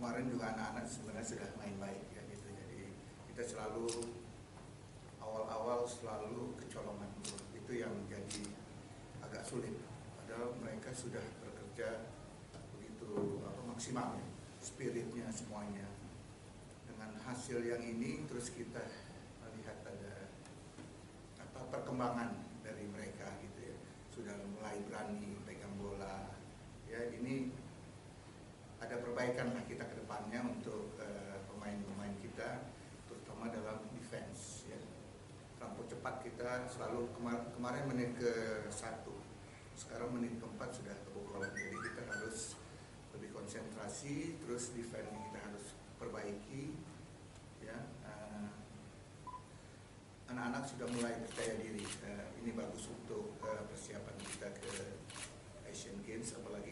kemarin juga anak-anak sebenarnya sudah main baik ya gitu. Jadi kita selalu awal-awal selalu kecolongan, itu yang jadi agak sulit. Padahal mereka sudah bekerja begitu maksimal ya, spiritnya semuanya. Dengan hasil yang ini terus kita melihat ada perkembangan dari mereka gitu ya, sudah mulai berani pegang bola ya. Ini ada perbaikan lah kita ke depannya untuk pemain-pemain kita, terutama dalam defense ya. Tempo cepat kita selalu kemarin menit ke-1, sekarang menit ke-4 sudah kebobol. Jadi kita harus lebih konsentrasi, terus defense kita harus perbaiki ya. Anak-anak sudah mulai percaya diri, ini bagus untuk persiapan kita ke Asian Games, apalagi